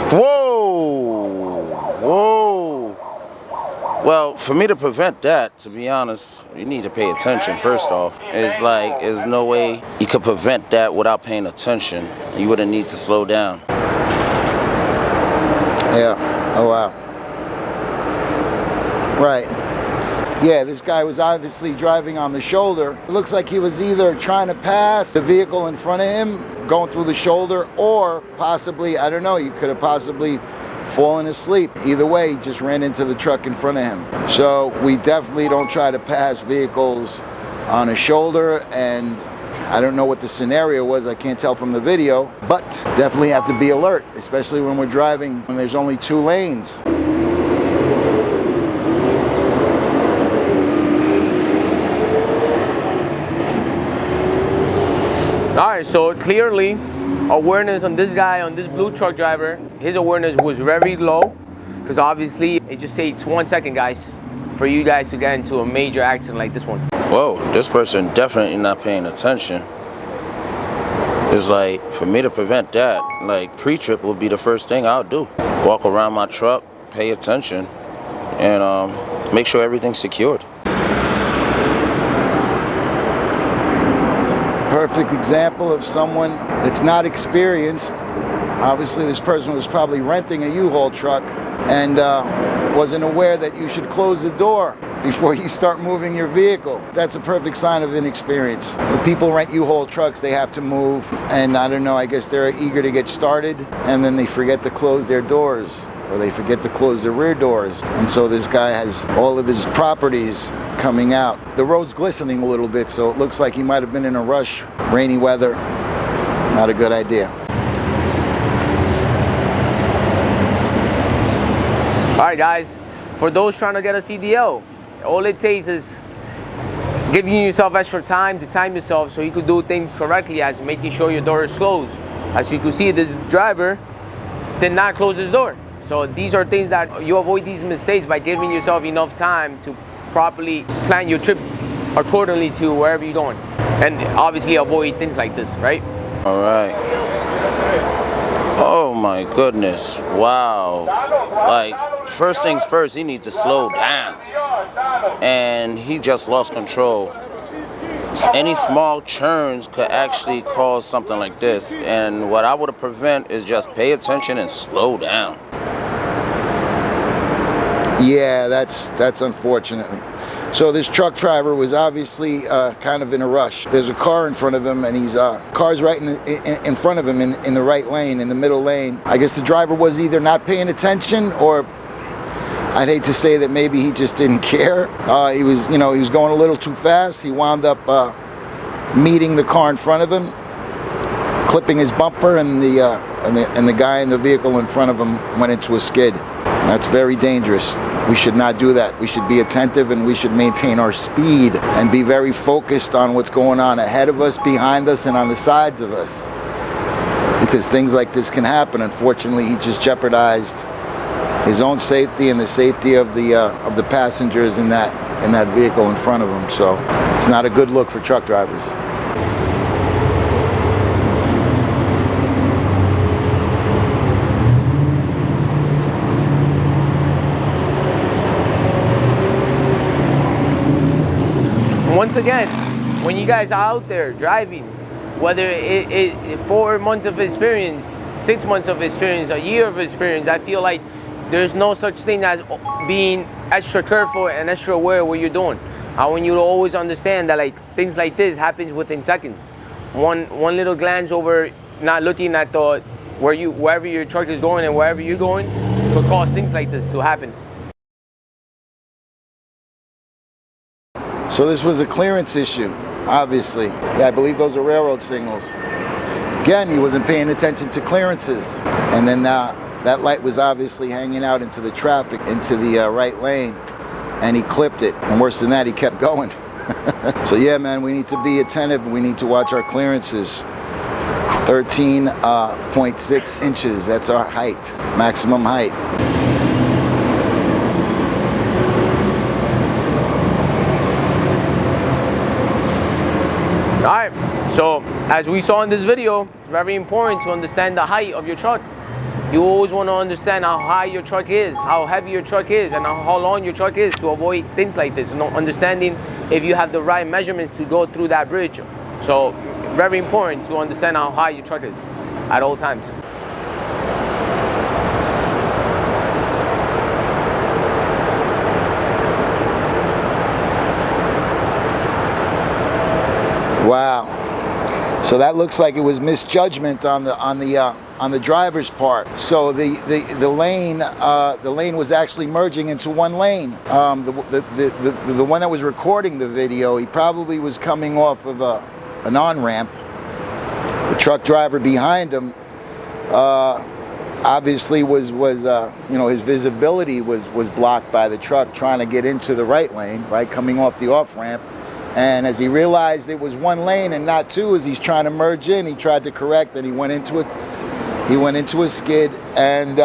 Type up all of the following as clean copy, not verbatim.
Whoa! Whoa! Well, for me to prevent that, to be honest, you need to pay attention first off. It's like, there's no way you could prevent that without paying attention. You wouldn't need to slow down. Yeah. Oh, wow. Right. Yeah, this guy was obviously driving on the shoulder. It looks like he was either trying to pass the vehicle in front of him, going through the shoulder, or possibly, I don't know, he could have possibly fallen asleep. Either way, he just ran into the truck in front of him. So we definitely don't try to pass vehicles on a shoulder, and I don't know what the scenario was, I can't tell from the video, but definitely have to be alert, especially when we're driving when there's only 2 lanes. Alright, so clearly awareness on this guy, on this blue truck driver, his awareness was very low, because obviously it just takes 1 second, guys, for you guys to get into a major accident like this one. Whoa, this person definitely not paying attention. It's like, for me to prevent that, like, pre-trip would be the first thing I'll do. Walk around my truck, pay attention, and make sure everything's secured. Perfect example of someone that's not experienced. Obviously, this person was probably renting a U-Haul truck and wasn't aware that you should close the door before you start moving your vehicle. That's a perfect sign of inexperience. When people rent U-Haul trucks, they have to move, and I don't know, I guess they're eager to get started, and then they forget to close their doors, or they forget to close their rear doors. And so this guy has all of his properties coming out. The road's glistening a little bit, so it looks like he might have been in a rush. Rainy weather, not a good idea. All right, guys, for those trying to get a CDL, all it takes is giving yourself extra time to time yourself so you could do things correctly, as making sure your door is closed. As you can see, this driver did not close his door. So these are things that you avoid these mistakes by giving yourself enough time to properly plan your trip accordingly to wherever you're going. And obviously avoid things like this, right? All right. Oh my goodness, wow. Like, first things first, he needs to slow down. And he just lost control. Any small churns could actually cause something like this. And what I would prevent is just pay attention and slow down. Yeah, that's unfortunate. So this truck driver was obviously kind of in a rush. There's a car in front of him, and he's car's right in front of him in the right lane, in the middle lane. I guess the driver was either not paying attention, or I'd hate to say that maybe he just didn't care. He was going a little too fast. He wound up meeting the car in front of him, clipping his bumper, and the guy in the vehicle in front of him went into a skid. That's very dangerous. We should not do that. We should be attentive, and we should maintain our speed and be very focused on what's going on ahead of us, behind us, and on the sides of us. Because things like this can happen. Unfortunately, he just jeopardized his own safety and the safety of the passengers in that vehicle in front of him. So it's not a good look for truck drivers. Once again, when you guys are out there driving, whether it 4 months of experience, 6 months of experience, a year of experience, I feel like there's no such thing as being extra careful and extra aware of what you're doing. I want you to always understand that, like, things like this happens within seconds. One little glance over, not looking at wherever your truck is going and wherever you're going, could cause things like this to happen. So this was a clearance issue, obviously. Yeah, I believe those are railroad signals. Again, he wasn't paying attention to clearances. And then that light was obviously hanging out into the traffic, into the right lane, and he clipped it. And worse than that, he kept going. So yeah, man, we need to be attentive. We need to watch our clearances. 13.6 inches, that's our height, maximum height. Alright, so as we saw in this video, it's very important to understand the height of your truck. You always want to understand how high your truck is, how heavy your truck is, and how long your truck is to avoid things like this. Understanding if you have the right measurements to go through that bridge. So very important to understand how high your truck is at all times. Wow. So that looks like it was misjudgment on the driver's part. So the lane was actually merging into one lane. The one that was recording the video, he probably was coming off of an on-ramp. The truck driver behind him obviously was his visibility was blocked by the truck trying to get into the right lane, right, coming off the off-ramp. And as he realized it was one lane and not two, as he's trying to merge in, he tried to correct, and he went into it. He went into a skid and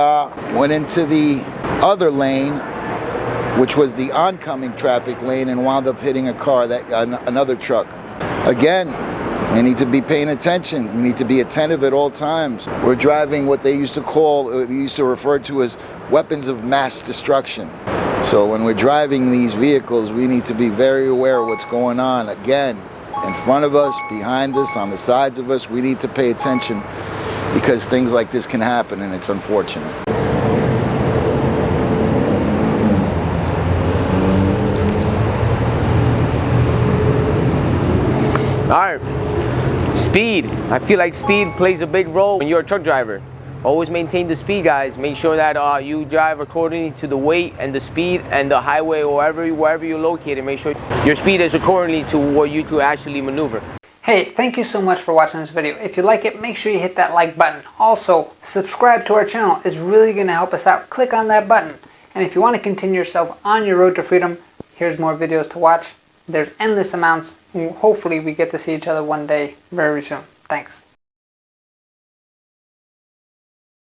went into the other lane, which was the oncoming traffic lane, and wound up hitting a car, another truck. Again, you need to be paying attention. You need to be attentive at all times. We're driving what they used to refer to as weapons of mass destruction. So when we're driving these vehicles, we need to be very aware of what's going on. Again, in front of us, behind us, on the sides of us, we need to pay attention because things like this can happen, and it's unfortunate. All right, speed. I feel like speed plays a big role when you're a truck driver. Always maintain the speed, guys. Make sure that you drive accordingly to the weight and the speed and the highway or wherever you're located. Make sure your speed is accordingly to what you could actually maneuver. Hey, thank you so much for watching this video. If you like it, make sure you hit that like button. Also, subscribe to our channel. It's really going to help us out. Click on that button. And if you want to continue yourself on your road to freedom, here's more videos to watch. There's endless amounts. Hopefully we get to see each other one day very soon. Thanks.